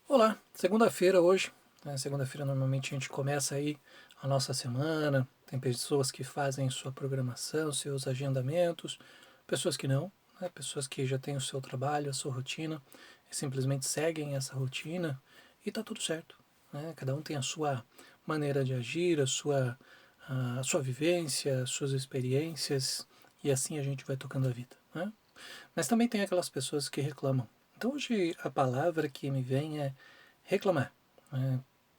Olá, segunda-feira hoje. Segunda-feira normalmente a gente começa aí a nossa semana. Tem pessoas que fazem sua programação, seus agendamentos, pessoas que não, né? Pessoas que já têm o seu trabalho, a sua rotina, e simplesmente seguem essa rotina e tá tudo certo, né? Cada um tem a sua maneira de agir, a sua vivência, as suas experiências e assim a gente vai tocando a vida, né? Mas também tem aquelas pessoas que reclamam. Então hoje a palavra que me vem é reclamar.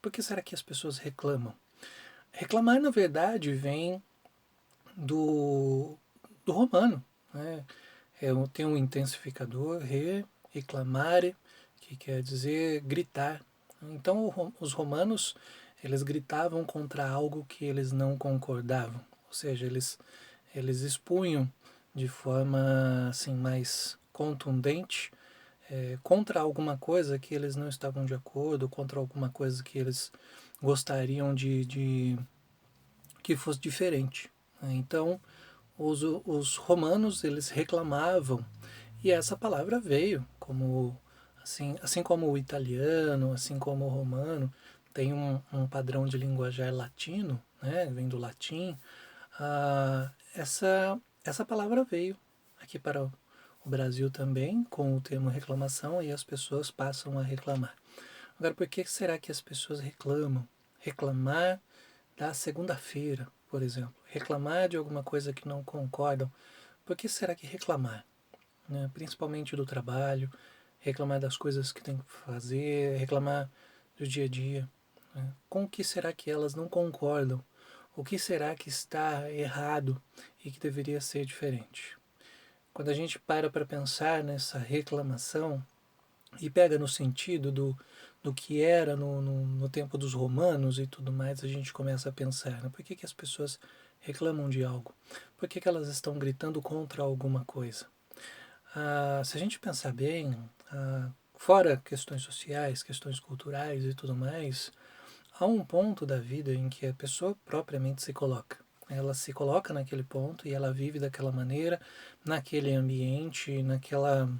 Por que será que as pessoas reclamam? Reclamar, na verdade, vem do, do romano. Né? Tem um intensificador, reclamare, que quer dizer gritar. Então os romanos, eles gritavam contra algo que eles não concordavam. Ou seja, eles expunham de forma assim mais contundente contra alguma coisa que eles não estavam de acordo, contra alguma coisa que eles gostariam de que fosse diferente. Né? Então, os romanos eles reclamavam e essa palavra veio como assim como o italiano, assim como o romano tem um padrão de linguajar latino, né? Vem do latim. Essa palavra veio aqui para o Brasil também com o termo reclamação e as pessoas passam a reclamar. Agora, por que será que as pessoas reclamam? Reclamar da segunda-feira, por exemplo. Reclamar de alguma coisa que não concordam. Por que será que reclamar? Né? Principalmente do trabalho, reclamar das coisas que tem que fazer, reclamar do dia a dia. Né? Com o que será que elas não concordam? O que será que está errado e que deveria ser diferente? Quando a gente para pensar nessa reclamação e pega no sentido do que era no tempo dos romanos e tudo mais, a gente começa a pensar, né? Por que as pessoas reclamam de algo? Por que elas estão gritando contra alguma coisa? Se a gente pensar bem, fora questões sociais, questões culturais e tudo mais, há um ponto da vida em que a pessoa propriamente se coloca. Ela se coloca naquele ponto e ela vive daquela maneira, naquele ambiente, naquela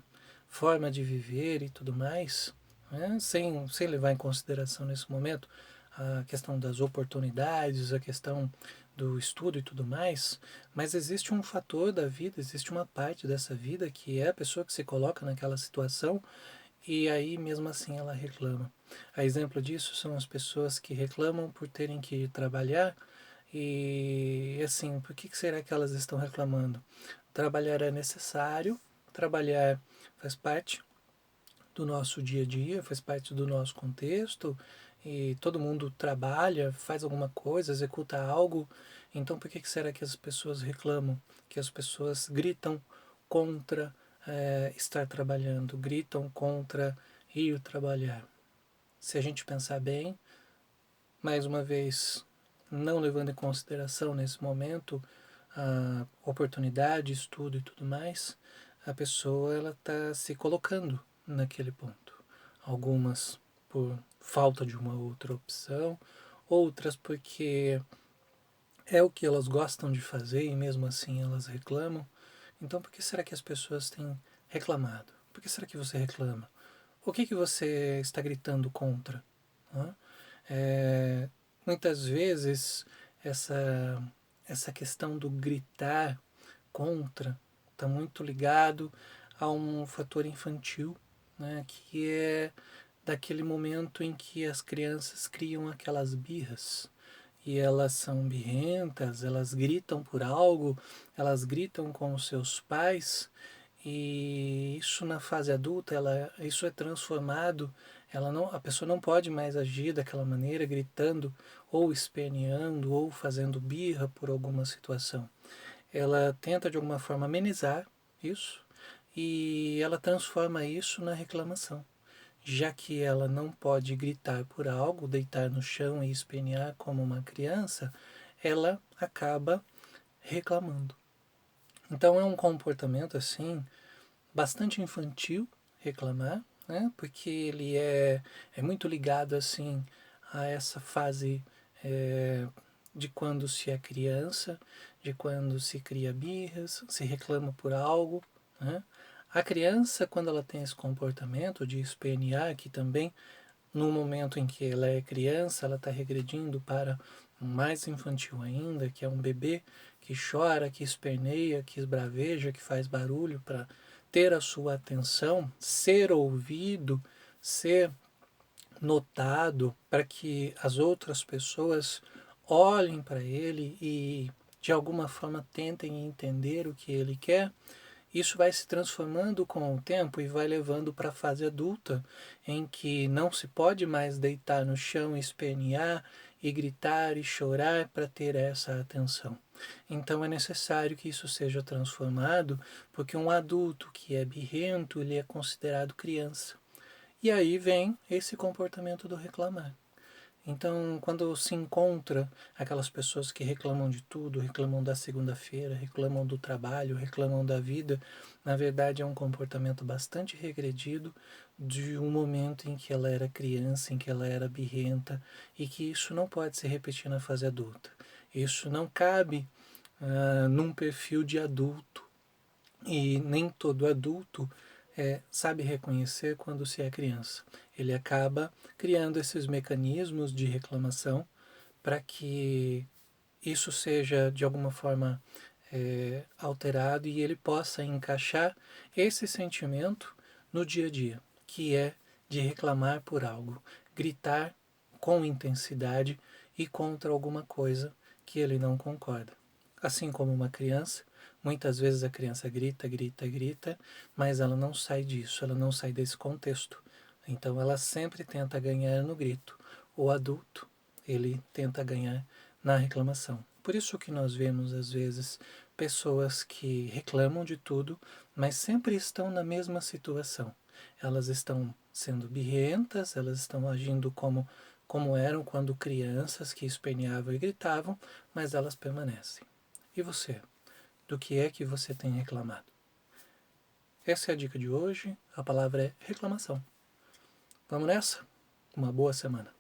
forma de viver e tudo mais, né? Sem levar em consideração nesse momento a questão das oportunidades, a questão do estudo e tudo mais, mas existe um fator da vida, existe uma parte dessa vida que é a pessoa que se coloca naquela situação e aí mesmo assim ela reclama. A exemplo disso são as pessoas que reclamam por terem que trabalhar e assim, por que será que elas estão reclamando? Trabalhar é necessário, trabalhar faz parte do nosso dia a dia, faz parte do nosso contexto e todo mundo trabalha, faz alguma coisa, executa algo. Então, por que será que as pessoas reclamam? Que as pessoas gritam contra estar trabalhando, gritam contra ir trabalhar? Se a gente pensar bem, mais uma vez, não levando em consideração nesse momento a oportunidade, estudo e tudo mais, a pessoa ela está se colocando naquele ponto. Algumas por falta de uma outra opção, outras porque é o que elas gostam de fazer e mesmo assim elas reclamam. Então, por que será que as pessoas têm reclamado? Por que será que você reclama? O que você está gritando contra? Né? É, muitas vezes essa, essa questão do gritar contra está muito ligado a um fator infantil, né, que é daquele momento em que as crianças criam aquelas birras e elas são birrentas, elas gritam por algo, elas gritam com os seus pais e isso na fase adulta, isso é transformado, a pessoa não pode mais agir daquela maneira, gritando ou esperneando ou fazendo birra por alguma situação. Ela tenta de alguma forma amenizar isso e ela transforma isso na reclamação. Já que ela não pode gritar por algo, deitar no chão e espernear como uma criança, ela acaba reclamando. Então é um comportamento assim bastante infantil reclamar, né? Porque ele é muito ligado assim a essa fase é, de quando se é criança, de quando se cria birras, se reclama por algo, né? A criança, quando ela tem esse comportamento de espernear, que também no momento em que ela é criança, ela está regredindo para um mais infantil ainda, que é um bebê que chora, que esperneia, que esbraveja, que faz barulho para ter a sua atenção, ser ouvido, ser notado, para que as outras pessoas olhem para ele e de alguma forma tentem entender o que ele quer. Isso vai se transformando com o tempo e vai levando para a fase adulta, em que não se pode mais deitar no chão, espernear e gritar e chorar para ter essa atenção. Então é necessário que isso seja transformado, porque um adulto que é birrento, ele é considerado criança. E aí vem esse comportamento do reclamar. Então, quando se encontra aquelas pessoas que reclamam de tudo, reclamam da segunda-feira, reclamam do trabalho, reclamam da vida, na verdade é um comportamento bastante regredido de um momento em que ela era criança, em que ela era birrenta, e que isso não pode se repetir na fase adulta. Isso não cabe num perfil de adulto. E nem todo adulto sabe reconhecer quando se é criança. Ele acaba criando esses mecanismos de reclamação para que isso seja de alguma forma alterado e ele possa encaixar esse sentimento no dia a dia, que é de reclamar por algo, gritar com intensidade e contra alguma coisa que ele não concorda. Assim como uma criança, muitas vezes a criança grita, grita, grita, mas ela não sai disso, ela não sai desse contexto. Então ela sempre tenta ganhar no grito. O adulto, ele tenta ganhar na reclamação. Por isso que nós vemos às vezes pessoas que reclamam de tudo, mas sempre estão na mesma situação. Elas estão sendo birrentas, elas estão agindo como eram quando crianças que esperneavam e gritavam, mas elas permanecem. E você? Do que é que você tem reclamado? Essa é a dica de hoje. A palavra é reclamação. Vamos nessa? Uma boa semana.